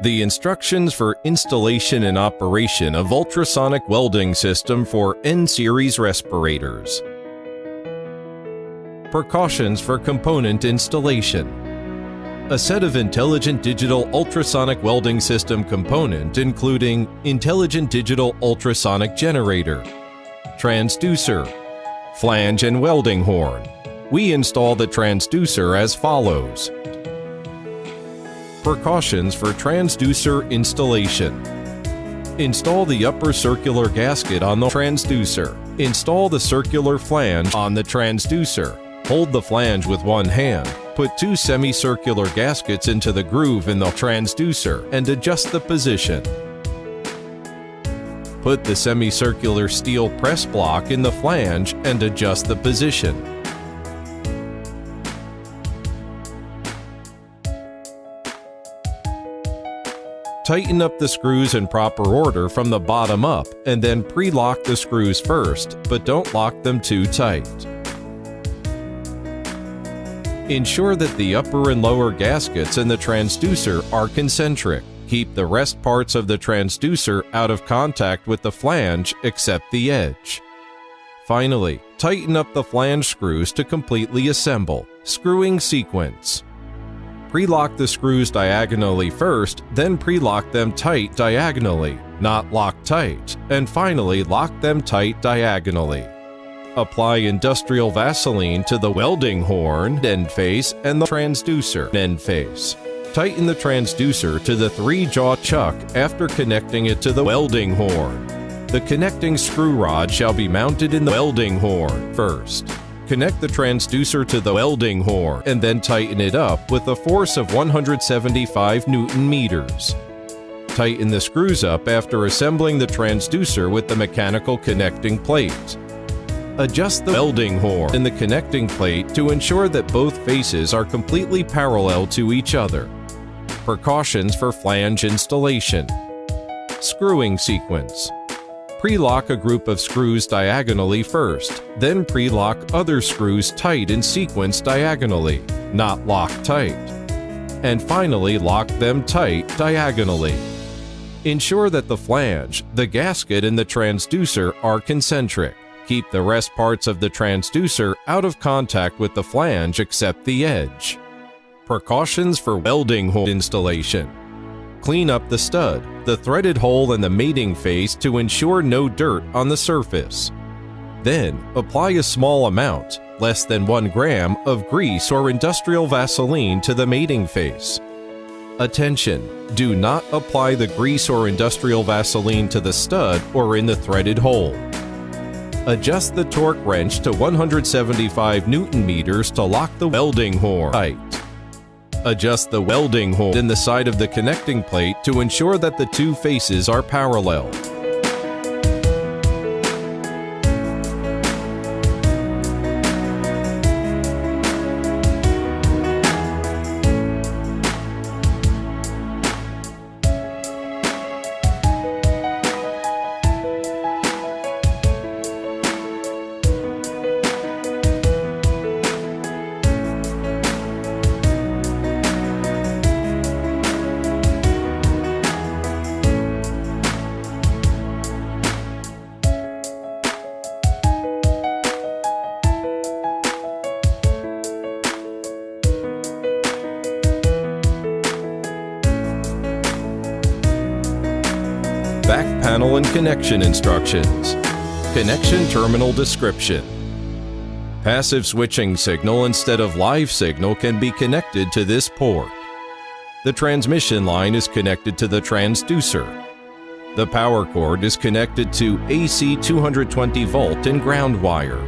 The instructions for installation and operation of ultrasonic welding system for N-series respirators. Precautions for component installation. A set of intelligent digital ultrasonic welding system component including intelligent digital ultrasonic generator, transducer, flange and welding horn. We install the transducer as follows. Precautions for transducer installation. Install the upper circular gasket on the transducer. Install the circular flange on the transducer. Hold the flange with one hand. Put two semicircular gaskets into the groove in the transducer and adjust the position. Put the semicircular steel press block in the flange and adjust the position. Tighten up the screws in proper order from the bottom up and then pre-lock the screws first, but don't lock them too tight. Ensure that the upper and lower gaskets in the transducer are concentric. Keep the rest parts of the transducer out of contact with the flange except the edge. Finally, tighten up the flange screws to completely assemble. Screwing sequence. Pre-lock the screws diagonally first, then pre-lock them tight diagonally, not lock tight, and finally lock them tight diagonally. Apply industrial Vaseline to the welding horn end face and the transducer end face. Tighten the transducer to the 3-jaw chuck after connecting it to the welding horn. The connecting screw rod shall be mounted in the welding horn first. Connect the transducer to the welding horn and then tighten it up with a force of 175 Newton meters. Tighten the screws up after assembling the transducer with the mechanical connecting plate. Adjust the welding horn and the connecting plate to ensure that both faces are completely parallel to each other. Precautions for flange installation. Screwing sequence. Pre-lock a group of screws diagonally first, then pre-lock other screws tight in sequence diagonally, not lock tight. And finally lock them tight diagonally. Ensure that the flange, the gasket, and the transducer are concentric. Keep the rest parts of the transducer out of contact with the flange except the edge. Precautions for welding horn installation. Clean up the stud, the threaded hole and the mating face to ensure no dirt on the surface. Then, apply a small amount, less than 1 gram, of grease or industrial Vaseline to the mating face. Attention! Do not apply the grease or industrial Vaseline to the stud or in the threaded hole. Adjust the torque wrench to 175 Newton meters to lock the welding horn tight. Adjust the welding horn in the side of the connecting plate to ensure that the two faces are parallel. Back panel and connection instructions. Connection terminal description. Passive switching signal instead of live signal can be connected to this port. The transmission line is connected to the transducer. The power cord is connected to AC 220 volt and ground wire.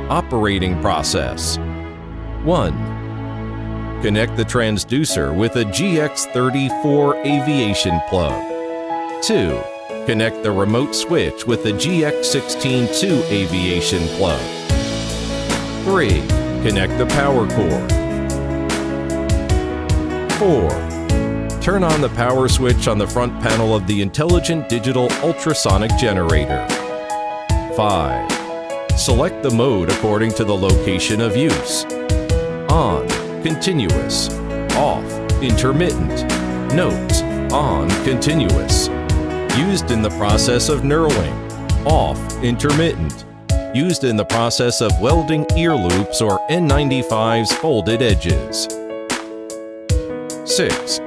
Operating process. 1. Connect the transducer with a GX34 aviation plug. 2. Connect the remote switch with the GX16-2 aviation plug. 3. Connect the power cord. 4. Turn on the power switch on the front panel of the intelligent digital ultrasonic generator. 5. Select the mode according to the location of use. On, continuous, off, intermittent. Note: on, continuous. Used in the process of knurling. Off, intermittent. Used in the process of welding ear loops or N95's folded edges. 6.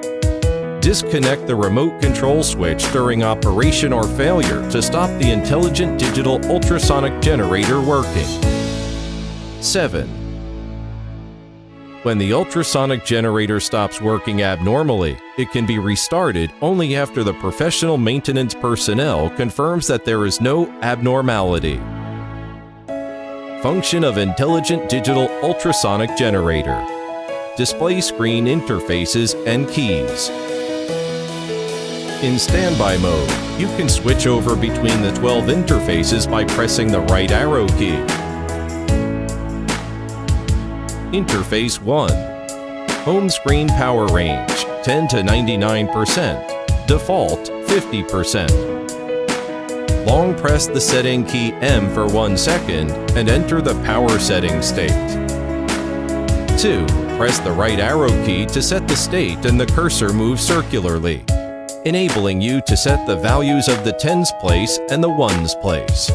Disconnect the remote control switch during operation or failure to stop the intelligent digital ultrasonic generator working. 7. When the ultrasonic generator stops working abnormally, it can be restarted only after the professional maintenance personnel confirms that there is no abnormality. Function of intelligent digital ultrasonic generator. Display screen interfaces and keys. In standby mode, you can switch over between the 12 interfaces by pressing the right arrow key. Interface 1. Home screen power range, 10 to 99%. Default, 50%. Long press the setting key M for 1 second and enter the power setting state. 2. Press the right arrow key to set the state and the cursor moves circularly, enabling you to set the values of the tens place and the ones place.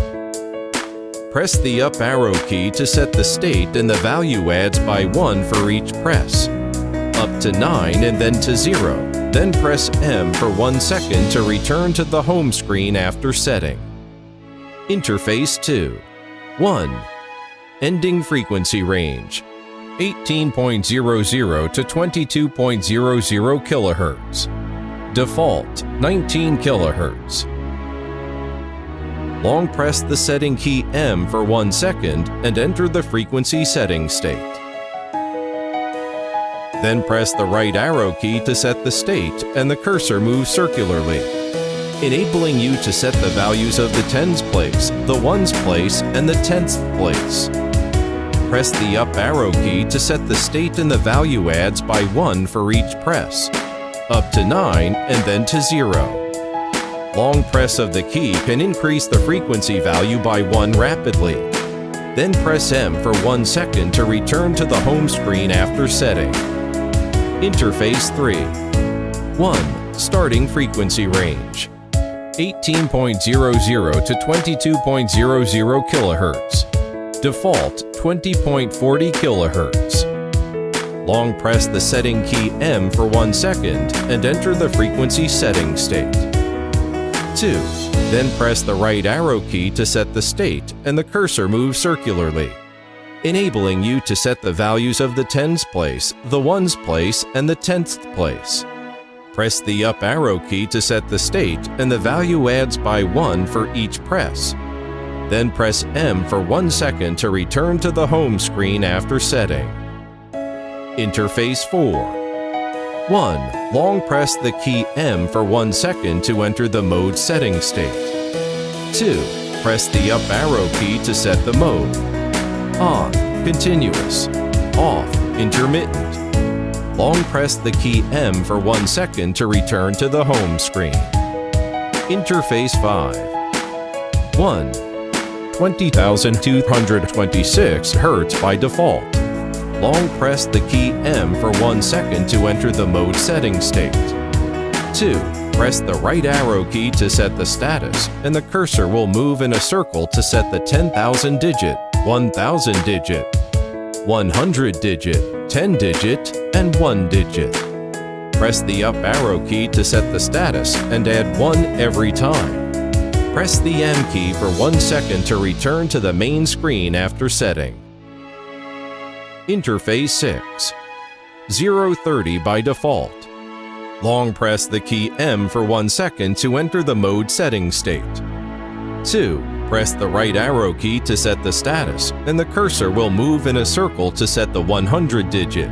Press the up arrow key to set the state and the value adds by 1 for each press, up to 9 and then to 0. Then press M for 1 second to return to the home screen after setting. Interface 2. 1. Ending frequency range, 18.00 to 22.00 kHz. Default, 19 kHz. Long press the setting key M for 1 second and enter the frequency setting state. Then press the right arrow key to set the state and the cursor moves circularly, enabling you to set the values of the tens place, the ones place, and the tenths place. Press the up arrow key to set the state and the value adds by 1 for each press, up to 9 and then to 0. Long press of the key can increase the frequency value by 1 rapidly. Then press M for 1 second to return to the home screen after setting. Interface 3. 1. Starting frequency range, 18.00 to 22.00 kHz. Default, 20.40 kHz. Long press the setting key M for 1 second and enter the frequency setting state. 2. Then press the right arrow key to set the state and the cursor moves circularly, enabling you to set the values of the tens place, the ones place, and the tenths place. Press the up arrow key to set the state and the value adds by 1 for each press. Then press M for 1 second to return to the home screen after setting. Interface 4. 1. Long press the key M for 1 second to enter the mode setting state. 2. Press the up arrow key to set the mode. On, continuous. Off, intermittent. Long press the key M for 1 second to return to the home screen. Interface 5. 1. 20,226 Hz by default. Long press the key M for 1 second to enter the mode setting state. 2. Press the right arrow key to set the status, and the cursor will move in a circle to set the 10,000 digit, 1,000 digit, 100 digit, 10 digit, and 1 digit. Press the up arrow key to set the status and add 1 every time. Press the M key for 1 second to return to the main screen after setting. Interface 6. 030 by default. Long press the key M for 1 second to enter the mode setting state. 2. Press the right arrow key to set the status, and the cursor will move in a circle to set the 100 digit,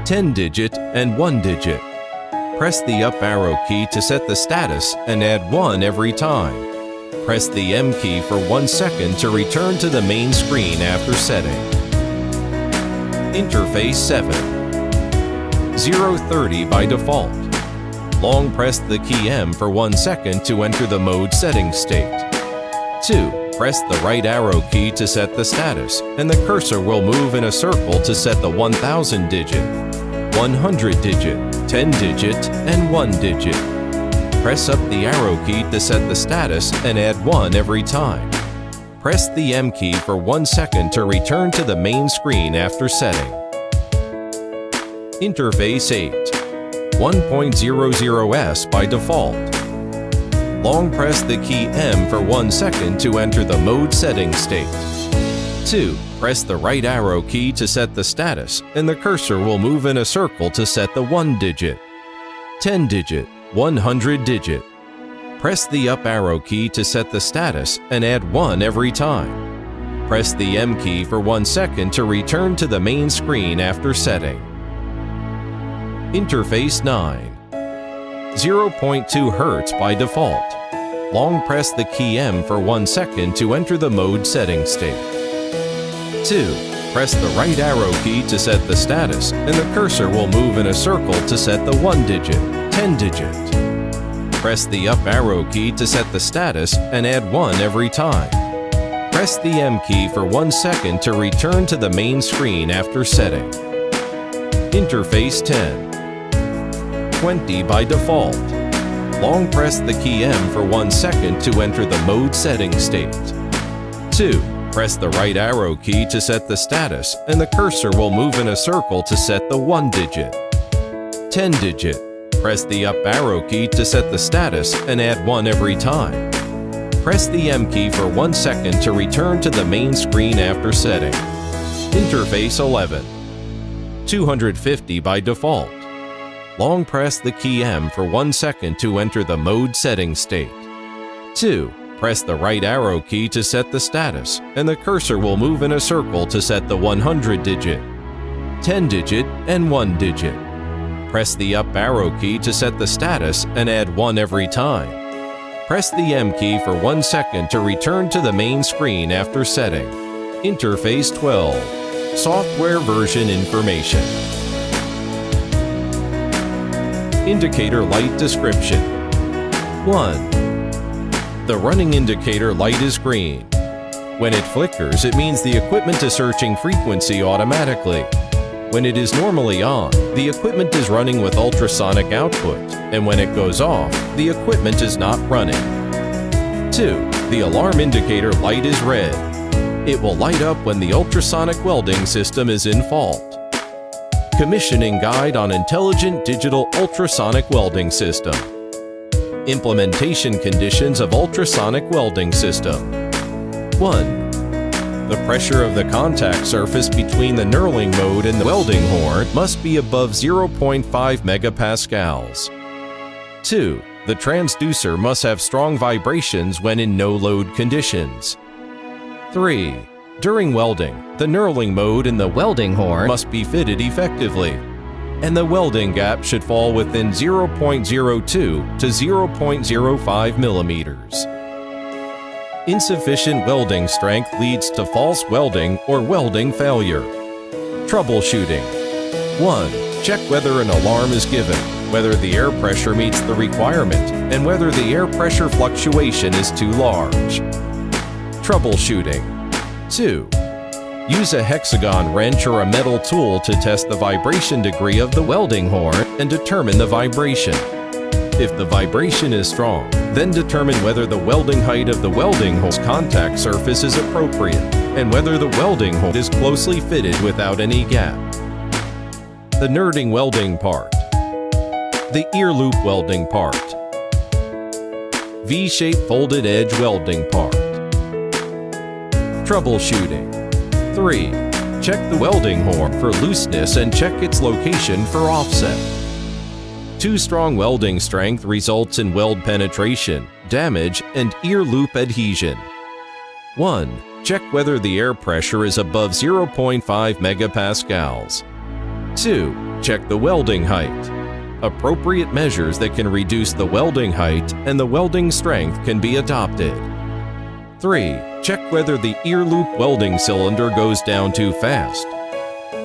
10 digit, and 1 digit. Press the up arrow key to set the status and add 1 every time. Press the M key for 1 second to return to the main screen after setting. Interface 7. 030 by default. Long press the key M for 1 second to enter the mode setting state. 2. Press the right arrow key to set the status, and the cursor will move in a circle to set the 1000 digit, 100 digit, 10 digit, and 1 digit. Press up the arrow key to set the status and add 1 every time. Press the M key for 1 second to return to the main screen after setting. Interface 8. 1.00S by default. Long press the key M for 1 second to enter the mode setting state. 2. Press the right arrow key to set the status, and the cursor will move in a circle to set the 1-digit, 10-digit, 100-digit. Press the up arrow key to set the status and add 1 every time. Press the M key for 1 second to return to the main screen after setting. Interface 9. 0.2 Hz by default. Long press the key M for 1 second to enter the mode setting state. 2. Press the right arrow key to set the status, and the cursor will move in a circle to set the 1-digit, 10-digit. Press the up arrow key to set the status and add 1 every time. Press the M key for 1 second to return to the main screen after setting. Interface 10. 20 by default. Long press the key M for 1 second to enter the mode setting state. 2. Press the right arrow key to set the status, and the cursor will move in a circle to set the 1-digit, 10-digit. Press the up arrow key to set the status and add 1 every time. Press the M key for 1 second to return to the main screen after setting. Interface 11. 250 by default. Long press the key M for 1 second to enter the mode setting state. 2. Press the right arrow key to set the status, and the cursor will move in a circle to set the 100-digit, 10-digit, and 1-digit. Press the up arrow key to set the status and add 1 every time. Press the M key for 1 second to return to the main screen after setting. Interface 12. Software version information. Indicator light description. 1. The running indicator light is green. When it flickers, it means the equipment is searching frequency automatically. When it is normally on, the equipment is running with ultrasonic output, and when it goes off, the equipment is not running. 2. The alarm indicator light is red. It will light up when the ultrasonic welding system is in fault. Commissioning Guide on Intelligent Digital Ultrasonic Welding System. Implementation conditions of ultrasonic welding system. 1. The pressure of the contact surface between the knurling mode and the welding horn must be above 0.5 megapascals. 2. The transducer must have strong vibrations when in no-load conditions. 3. During welding, the knurling mode and the welding horn must be fitted effectively, and the welding gap should fall within 0.02 to 0.05 millimeters. Insufficient welding strength leads to false welding or welding failure. Troubleshooting. 1. Check whether an alarm is given, whether the air pressure meets the requirement, and whether the air pressure fluctuation is too large. Troubleshooting. 2. Use a hexagon wrench or a metal tool to test the vibration degree of the welding horn and determine the vibration. If the vibration is strong, then determine whether the welding height of the welding hole's contact surface is appropriate and whether the welding hole is closely fitted without any gap. The nerding welding part. The ear loop welding part. V-shaped folded edge welding part. Troubleshooting. 3. Check the welding horn for looseness and check its location for offset. Too strong welding strength results in weld penetration, damage, and ear loop adhesion. 1. Check whether the air pressure is above 0.5 megapascals. 2. Check the welding height. Appropriate measures that can reduce the welding height and the welding strength can be adopted. 3. Check whether the ear loop welding cylinder goes down too fast.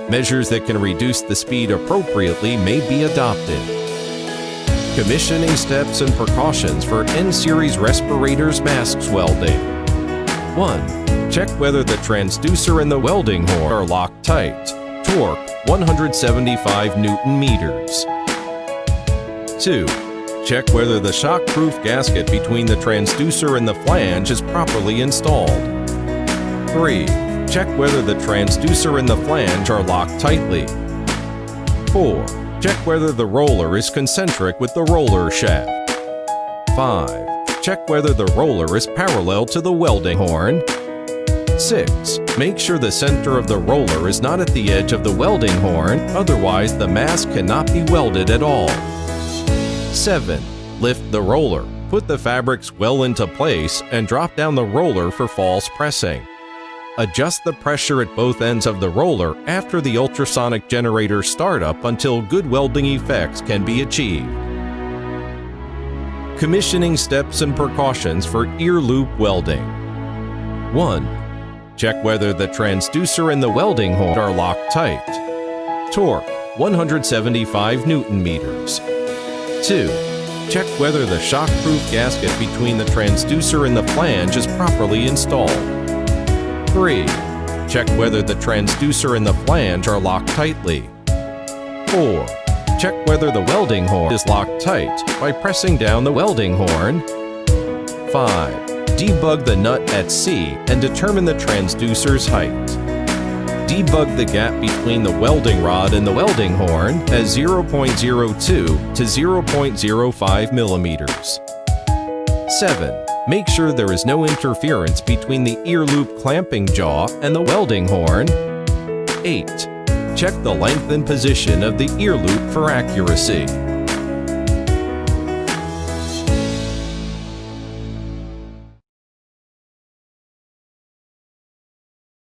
Measures that can reduce the speed appropriately may be adopted. Commissioning steps and precautions for N-series respirators masks welding. 1. Check whether the transducer and the welding horn are locked tight. Torque 175 Newton meters. 2. Check whether the shock-proof gasket between the transducer and the flange is properly installed. 3. Check whether the transducer and the flange are locked tightly. 4. Check whether the roller is concentric with the roller shaft. 5. Check whether the roller is parallel to the welding horn. 6. Make sure the center of the roller is not at the edge of the welding horn, otherwise the mask cannot be welded at all. 7. Lift the roller. Put the fabrics well into place and drop down the roller for false pressing. Adjust the pressure at both ends of the roller after the ultrasonic generator startup until good welding effects can be achieved. Commissioning steps and precautions for ear loop welding. 1. Check whether the transducer and the welding horn are locked tight. Torque 175 Newton meters. 2. Check whether the shock-proof gasket between the transducer and the flange is properly installed. 3. Check whether the transducer and the flange are locked tightly. 4. Check whether the welding horn is locked tight by pressing down the welding horn. 5. Debug the nut at C and determine the transducer's height. Debug the gap between the welding rod and the welding horn as 0.02 to 0.05 millimeters. 7. Make sure there is no interference between the ear loop clamping jaw and the welding horn. 8. Check the length and position of the ear loop for accuracy.